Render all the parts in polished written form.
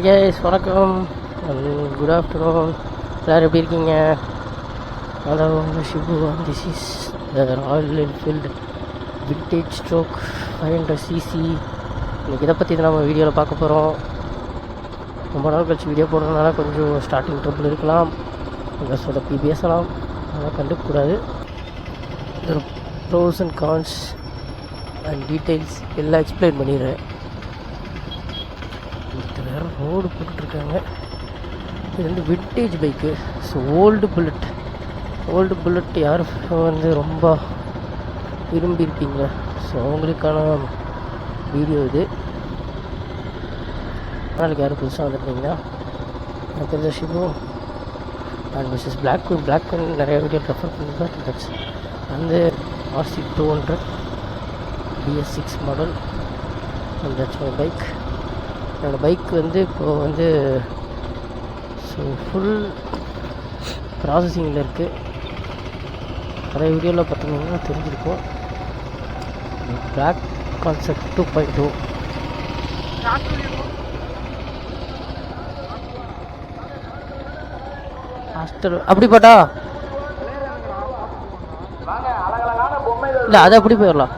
Guys வணக்கம், good afternoon. எல்லோரும் எப்படி இருக்கீங்க? Hello Shibu, this is Royal Enfield vintage stroke 500cc. இன்றைக்கி இதை பற்றி நம்ம வீடியோவில் பார்க்க போகிறோம். ரொம்ப நாள் கழிச்சு வீடியோ போடுறதுனால கொஞ்சம் ஸ்டார்டிங் ட்ரபிள் இருக்கலாம், கொஞ்சம் சொதப்பி பேசலாம், அதெல்லாம் கண்டுக்கக்கூடாது. இதோட pros and cons and details எல்லாம் எக்ஸ்பிளைன் பண்ணிடுறேன். வேறு ரோடு போட்டுட்ருக்காங்க. இது வந்து vintage bike. So old bullet யார் வந்து ரொம்ப விரும்பியிருப்பீங்க, ஸோ அவங்களுக்கான வீடியோ இது. நாளைக்கு யாரும் புதுசாக வந்துருக்கீங்களா? எனக்கு தெரிஞ்ச ஷிபு அண்ட் மிஸ்ஸஸ் பிளாக் நிறைய வீடியோ ரெஃபர் பண்ணியிருந்தேன். தட்ஸ் வந்து RC 200 BS6 model. And that's my bike. என்னோடய பைக் வந்து இப்போது வந்து ஸோ ஃபுல் ப்ராசஸிங்கில் இருக்குது. நிறைய வீடியோவில் பார்த்தீங்கன்னா தெரிஞ்சிருக்கும். பிளாக் கான்செப்ட் 2.2 அப்படிப்பாட்டா இல்லை, அது அப்படி போயிடலாம்.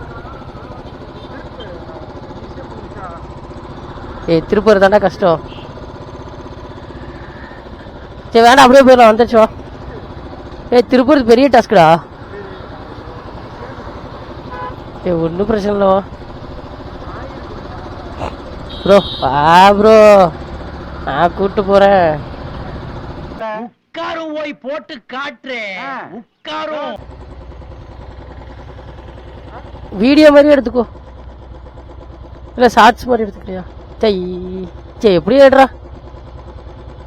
திருப்பூர் தானே கஷ்டம். சரி வேணா அப்படியே போயிடலாம், வந்துச்சோ. திருப்பூர் பெரிய டாஸ்க்குடா. ஒன்றும் பிரச்சனை இல்லைவா ப்ரோ? ப்ரோ நான் கூப்பிட்டு போகிறேன். உட்காரும் போய் போட்டு காட்டுறேன். உட்காரும் வீடியோ மாதிரி எடுத்துக்கோ, இல்லை ஷார்ட்ஸ் மாதிரி எடுத்துக்கிறியா? சரி எப்படி ஏடுறா,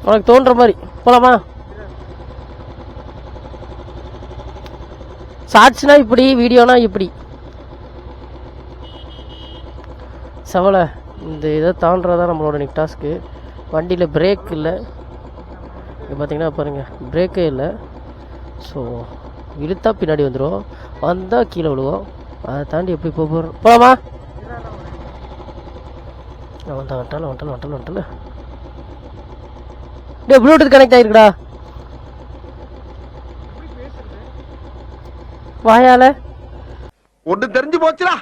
உனக்கு தோன்ற மாதிரி போலாமா? ஷார்ட்ஸ்னா இப்படி, வீடியோனா இப்படி. சவலை இந்த இதை தாண்டதான் நம்மளோட நெக்ஸ்ட் டாஸ்க்கு. வண்டியில் பிரேக் இல்லை, இங்கே பார்த்தீங்கன்னா பாருங்கள், பிரேக்கே இல்லை. ஸோ இழுத்தா பின்னாடி வந்துடும், வந்தால் கீழே விழுவோம். அதை தாண்டி எப்படி போகிறோம்? போலாமா? வந்துட்டல டே, ப்ளூடூத் கனெக்ட் ஆகிருக்குடா. வாயால ஒன்று தெரிஞ்சு போச்சுடா,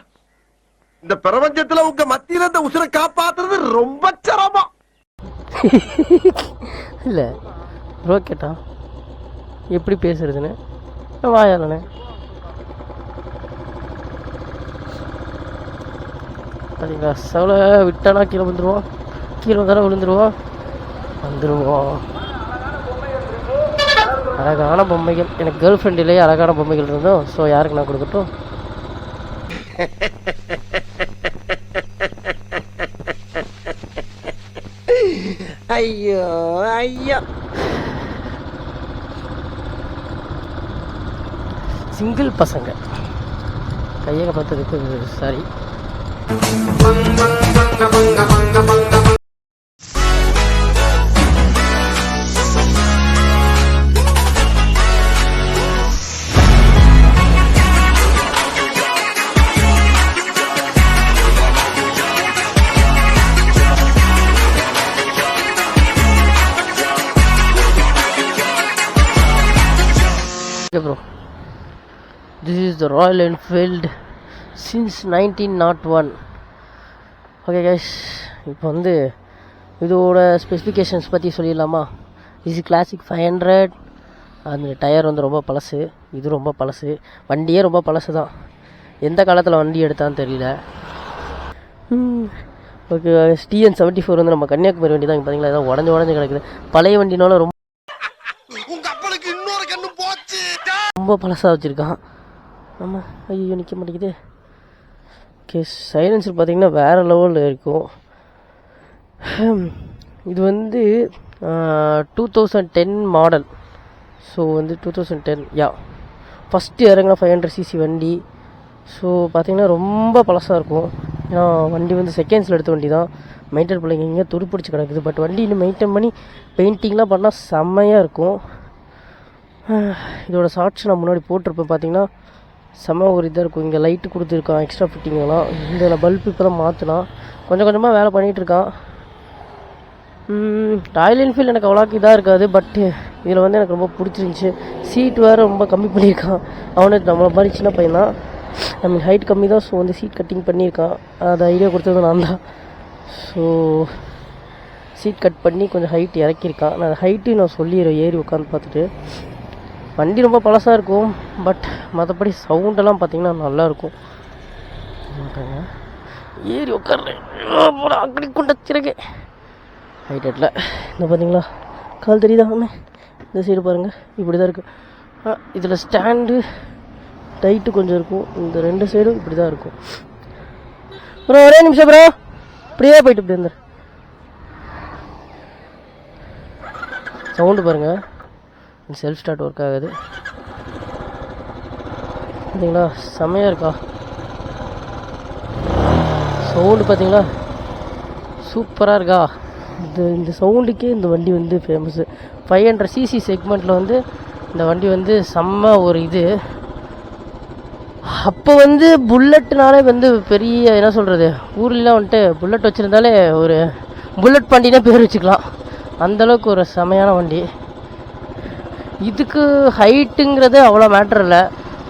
இந்த பிரபஞ்சத்துல உங்க மத்தியில இந்த உசுரை காப்பாத்துறது ரொம்ப சிரமம். இல்லை ப்ரோ கேட்டா எப்படி பேசுறதுன்னு, வாயாலண்ணே. சரிங்களா, செவலை விட்டானா கீழே வந்துடுவோம், கீழே வந்தாலும் விழுந்துருவோம், வந்துடுவோம். அழகான பொம்மைகள், எனக்கு கேர்ள் ஃப்ரெண்டிலேயே அழகான பொம்மைகள் இருந்தோம். ஸோ யாருக்கு நான் கொடுக்கட்டும்? ஐயோ ஐயோ, சிங்கிள் பசங்க கையக பார்த்ததுக்கு sorry. Bro, this is the Royal Enfield since 1901. Okay guys, இப்போ வந்து இதோட ஸ்பெசிஃபிகேஷன்ஸ் பற்றி சொல்லிடலாமா? இது கிளாசிக் 500. அந்த டயர் வந்து ரொம்ப பழசு, இது ரொம்ப பழசு, வண்டியே ரொம்ப பழசு தான். எந்த காலத்தில் வண்டி எடுத்தான்னு தெரியல. ஓகே, TN 74 வந்து நம்ம கன்னியாகுமரி வண்டி தான். இங்கே பார்த்தீங்களா, ஏதாவது உடஞ்சி கிடக்குது. பழைய வண்டினால ரொம்ப பழசாக வச்சுருக்கான். ஆமாம், ஐயோ நிற்க மாட்டேங்குது. ஓகே, சைலன்சர் பார்த்தீங்கன்னா வேறு லெவலில் இருக்கும். இது வந்து 2010 மாடல். ஸோ வந்து 2010 ஃபஸ்ட்டு இறங்கின 500cc வண்டி. ஸோ பார்த்திங்கன்னா ரொம்ப பழசாக இருக்கும். ஏன்னா வண்டி வந்து செகண்ட்ஸில் எடுத்த வண்டி தான். மெயின்டைன் பண்ணிங்க இங்கே துருப்பிடிச்சு கிடக்குது. பட் வண்டி இன்னும் மெயின்டைன் பண்ணி பெயிண்டிங்லாம் பண்ணால் செம்மையாக இருக்கும். இதோட ஷார்ட்ஸ் நான் முன்னாடி போட்டிருப்பேன். பார்த்தீங்கன்னா செம்ம ஒரு இதாக இருக்கும். இங்கே லைட்டு கொடுத்துருக்கான், எக்ஸ்ட்ரா ஃபிட்டிங்கெல்லாம். இந்த பல்ப் இப்போ தான் மாற்றினா, கொஞ்சம் கொஞ்சமாக வேலை பண்ணிகிட்ருக்கான். ராயல் என்ஃபீல்டு எனக்கு அவ்வளோக்கு இதாக இருக்காது. பட்டு இதில் வந்து எனக்கு ரொம்ப பிடிச்சிருந்துச்சி. சீட் வேறு ரொம்ப கம்மி பண்ணியிருக்கான். அவனுக்கு நம்மளை மாதிரி சின்ன பையன் தான், ஐ மீன் ஹைட் கம்மி தான். ஸோ வந்து சீட் கட்டிங் பண்ணியிருக்கான். அது ஐடியா கொடுத்தது நான் தான். ஸோ சீட் கட் பண்ணி கொஞ்சம் ஹைட் இறக்கியிருக்கான். நான் ஹைட்டு நான் சொல்லிடுறேன் ஏறி உட்காந்து பார்த்துட்டு. வண்டி ரொம்ப பழசாக இருக்கும், பட் மற்றபடி சவுண்டெல்லாம் பார்த்திங்கன்னா நல்லாயிருக்கும். ஏறி உட்கார்றேன் அப்படி கொண்டச்சிருக்கேன் ஹைட்டட்டில். இந்த பார்த்தீங்களா கால் தெரியுதா ஒன்று? இந்த சைடு பாருங்கள் இப்படி தான் இருக்குது. இதில் ஸ்டாண்டு டைட்டு கொஞ்சம் இருக்கும். இந்த 2 சைடும் இப்படி தான் இருக்கும். ப்ரோ ஒரே நிமிஷம் ப்ரோ, இப்படியே போயிட்டு இப்படி இருந்தார். சவுண்டு பாருங்கள், செல்ஃப் ஸ்டார்ட் ஒர்க் ஆகுது பார்த்தீங்களா? செம்மையாக இருக்கா சவுண்டு? பார்த்தீங்களா சூப்பராக இருக்கா? இந்த சவுண்டுக்கே இந்த வண்டி வந்து ஃபேமஸ்ஸு. 500cc செக்மெண்ட்டில் வந்து இந்த வண்டி வந்து செம்ம ஒரு இது. அப்போ வந்து புல்லட்னாலே வந்து பெரிய என்ன சொல்கிறது, ஊர்லாம் வந்துட்டு புல்லட் வச்சுருந்தாலே ஒரு புல்லட் வண்டினே பேர் வச்சுக்கலாம். அந்தளவுக்கு ஒரு செமையான வண்டி. இதுக்கு ஹைட்டுங்கிறது அவ்வளோ மேட்ரு இல்லை.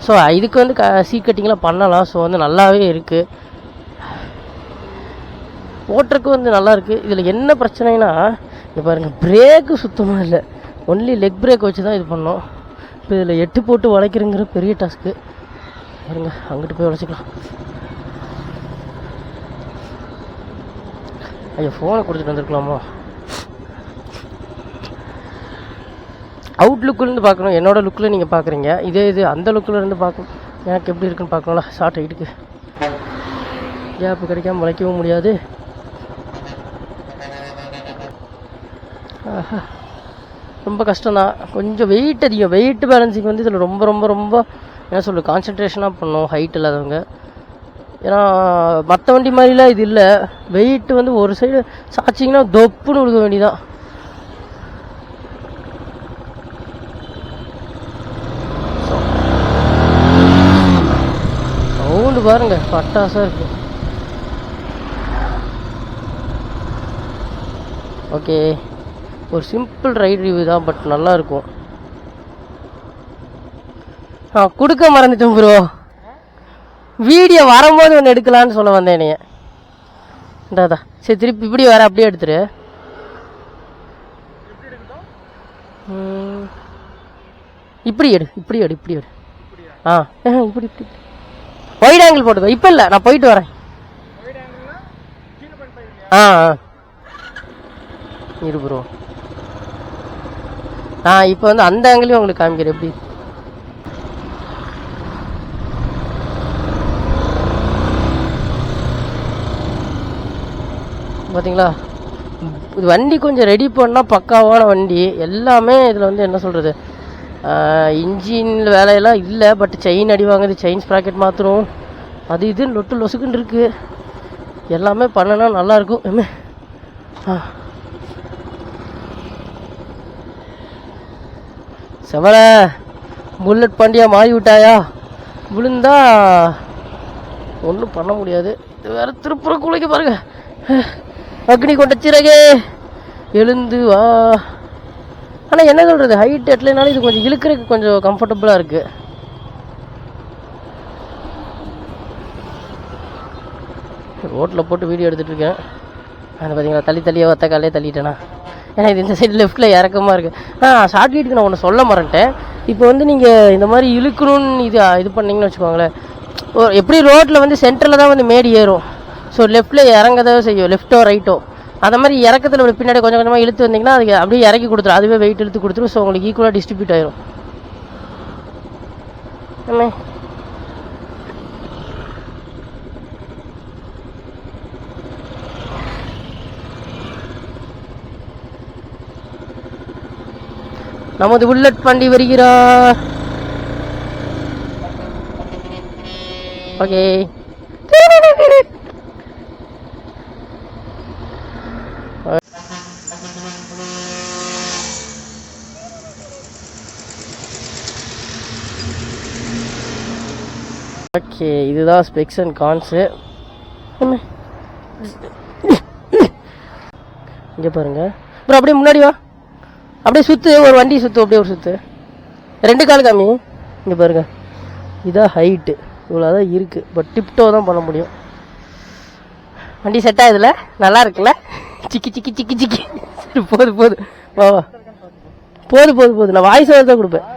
ஸோ இதுக்கு வந்து சீட் கட்டிங்லாம் பண்ணலாம். ஸோ வந்து நல்லாவே இருக்குது, ஓட்டுறக்கு வந்து நல்லாயிருக்கு. இதில் என்ன பிரச்சனைனா இங்கே பாருங்கள், பிரேக்கு சுத்தமாக இல்லை. ஒன்லி லெக் பிரேக் வச்சு தான் இது பண்ணோம். இப்போ இதில் 8 போட்டு வளைக்கிறங்கிற பெரிய டாஸ்க்கு. பாருங்க, அங்கிட்டு போய் வளைச்சிக்கலாம். ஐயோ ஃபோனை கொடுத்துட்டு வந்துருக்கலாமா? அவுட் லுக்கிலேருந்து பார்க்கணும். என்னோடய லுக்கில் நீங்கள் பார்க்குறீங்க, இதே இது அந்த லுக்கில் இருந்து பார்க்கணும். எனக்கு எப்படி இருக்குன்னு பார்க்கணும்ல. ஷார்ட் ஹைட்டுக்கு கேப்பு கிடைக்காம வளைக்கவும் முடியாது. ரொம்ப கஷ்டம்தான். கொஞ்சம் வெயிட் அதிகம். வெயிட் பேலன்சிங் வந்து இதில் ரொம்ப ரொம்ப ரொம்ப என்ன சொல்கிறது, கான்சன்ட்ரேஷனாக பண்ணணும் ஹைட் இல்லாதவங்க. ஏன்னா மற்ற வண்டி மாதிரிலாம் இது இல்லை. வெயிட்டு வந்து ஒரு சைடு சாச்சிங்கன்னா தொப்புன்னு விழுக வேண்டிதான். சவுண்டு பாருங்க பட்டாசாக இருக்கு. ஓகே, ஒரு சிம்பிள் ரைட் ரிவ்யூ தான், பட் நல்லாயிருக்கும். கொடுக்க மறந்துட்டேன் ப்ரோ, வீடியோ வரும்போது ஒன்று எடுக்கலான்னு சொல்ல வந்தேன் என்னைய. இந்தாதா சரி, திருப்பி இப்படி வர அப்படியே எடுத்துரு. இப்படி எடு, இப்படி எடு, இப்படி எடு. இப்படி இப்படி ஒயிட் ஆங்கிள் போட்டுக்கோ. இப்போ இல்லை, நான் போயிட்டு வரேன். இரு ப்ரோ. இப்போ வந்து அந்த ஆங்கிளையும் உங்களுக்கு காமிக்கிறேன் எப்படி. பார்த்தீங்களா, இது வண்டி கொஞ்சம் ரெடி பண்ணால் பக்காவான வண்டி. எல்லாமே இதில் வந்து என்ன சொல்கிறது, இன்ஜின் வேலையெல்லாம் இல்லை, பட் செயின் அடி வாங்குது, செயின் ஸ்ப்ராக்கெட் மாற்றணும், அது இதுன்னு லொட்டு லொசுக்குன்னு இருக்குது. எல்லாமே பண்ணனா நல்லாயிருக்கும். என்ன செவல புல்லட் பண்டியா மாறி விட்டாயா? விழுந்தா ஒன்றும் பண்ண முடியாது. இது வேறு திருப்புற குலைக்க பாருங்க. அக்னி கொண்ட சிறகே எழுந்து வா. ஆனால் என்ன சொல்கிறது, ஹைட் எட்டலைனாலும் இது கொஞ்சம் இழுக்கிறதுக்கு கொஞ்சம் கம்ஃபர்டபுளாக இருக்குது. ரோட்டில் போட்டு வீடியோ எடுத்துகிட்டு இருக்கேன். அது பார்த்தீங்களா, தள்ளியாக ஒத்த காலையே தள்ளிட்டேனா. ஏன்னா இது இந்த சைடு லெஃப்ட்டில் இறக்கமாக இருக்குது. ஷார்ட் வீட்டுக்கு நான் ஒன்று சொல்ல மறந்துட்டேன். இப்போ வந்து நீங்கள் இந்த மாதிரி இழுக்கணும்னு இது பண்ணிங்கன்னு வச்சுக்கோங்களேன், எப்படி ரோட்டில் வந்து சென்டரில் தான் வந்து மேடி ஏறும். ஸோ லெஃப்ட்டில் இறங்கதான் செய்யும், லெஃப்ட்டோ ரைட்டோ. அந்த மாதிரி இறக்கத்தில் பின்னாடி கொஞ்சம் கொஞ்சமாக இழுத்து வந்தீங்கன்னா அதுக்கு அப்படியே இறக்கி கொடுத்துரும், அதுவே வெயிட் இழுத்து கொடுத்துரும். ஸோ உங்களுக்கு ஈக்குவலாக டிஸ்ட்ரிபியூட் ஆயிரும். நமது புல்லட் வண்டி வருகிறார். ஓகே, ஓகே, இதுதான் ஸ்பெக்ஸ் அண்ட் கான்ஸு. இங்கே பாருங்கள். அப்புறம் அப்படியே முன்னாடி வா, அப்படியே சுற்று, ஒரு வண்டி சுற்று, அப்படியே ஒரு சுற்று, 2 கால் காமி. இங்கே பாருங்கள், இதான் ஹைட்டு, இவ்வளோ தான் இருக்குது. பட் டிப்டோ தான் பண்ண முடியும். வண்டி செட் ஆகுதுல, நல்லா இருக்குல்ல, சிக்கி சிக்கி சிக்கி சிக்கி. சரி போது வா வா, போது நான் வாய்ஸ் ஓவர் தான் கொடுப்பேன்.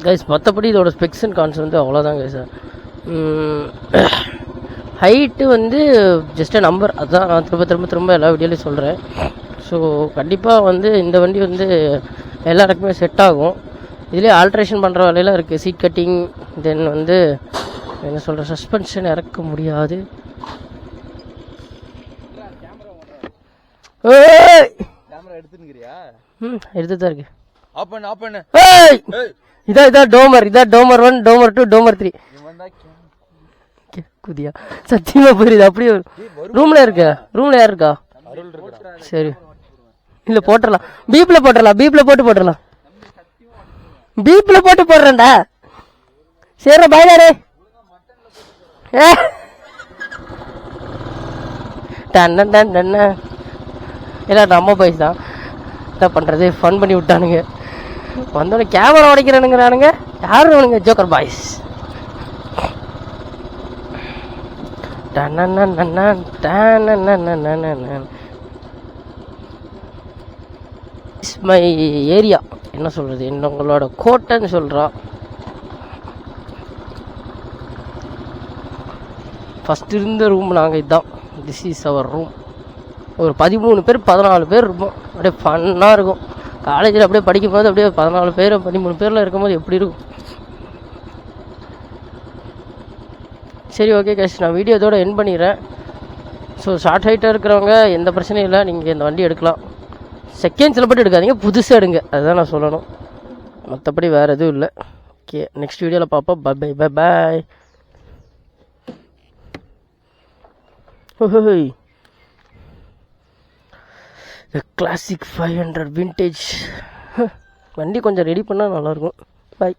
கைஸ் மற்றபடி இதோட ஸ்பெக்ஸ் அண்ட் கான்ஸ் வந்து அவ்வளோதான் கைஸ். ஹைட்டு வந்து ஜஸ்ட் நம்பர், அதுதான் நான் திரும்ப எல்லா வீடியோலையும் சொல்கிறேன். ஸோ கண்டிப்பாக வந்து இந்த வண்டி வந்து எல்லாருக்குமே செட் ஆகும். இதுலேயே ஆல்ட்ரேஷன் பண்ணுற வேலையெல்லாம் இருக்குது. சீட் கட்டிங், தென் வந்து என்ன சொல்கிற, சஸ்பென்ஷன் இறக்க முடியாது. எடுத்து தான் இருக்கு. இதான் டோமர் 1, டோமர் 2, டோமர் 3. குதியா சத்தியமா புரியுது. அப்படியே ரூம்ல யார் இருக்கா? சரி இல்ல போட்டுடலாம், பீப்ல போட்டு போட்டுடலாம். பீப்ல போட்டு போடுறேன்டா. சரி பாய்டாரே. எல்லாம் நம்ம பாய்ஸ் தான். என்ன பண்றது, ஃபன் பண்ணி விட்டானுங்க. வந்தோடனே கேமரா உடைக்கிறானுங்கிறானுங்க. யாரும் அவனுங்க ஜோக்கர் பாய்ஸ். மை ஏரியா, என்ன சொல்றது, உங்களோட கோட்டைன்னு சொல்றான். ஃபர்ஸ்ட் இருந்த ரூம் நாங்கள் இதுதான். This is our room. ஒரு 13 பேர் 14 பேர் இருப்போம். அப்படியே ஃபன்னாக இருக்கும். காலேஜில் அப்படியே படிக்கும்போது அப்படியே 14 பேர் 13 பேரில் இருக்கும்போது எப்படி இருக்கும். சரி ஓகே கைஸ், நான் வீடியோ இதோட எண்ட் பண்ணிடுறேன். ஸோ ஷார்ட் ஹைட்டாக இருக்கிறவங்க எந்த பிரச்சனையும் இல்லை, நீங்கள் இந்த வண்டி எடுக்கலாம். செகண்ட்ஸில் போட்டு எடுக்காதீங்க, புதுசாக எடுங்க, அதுதான் நான் சொல்லணும். மற்றபடி வேறு எதுவும் இல்லை. ஓகே, நெக்ஸ்ட் வீடியோவில் பார்ப்போம். Bye bye. ஓஹோய், கிளாசிக் 500 விண்டேஜ் வண்டி கொஞ்சம் ரெடி பண்ணால் நல்லாயிருக்கும். பாய்.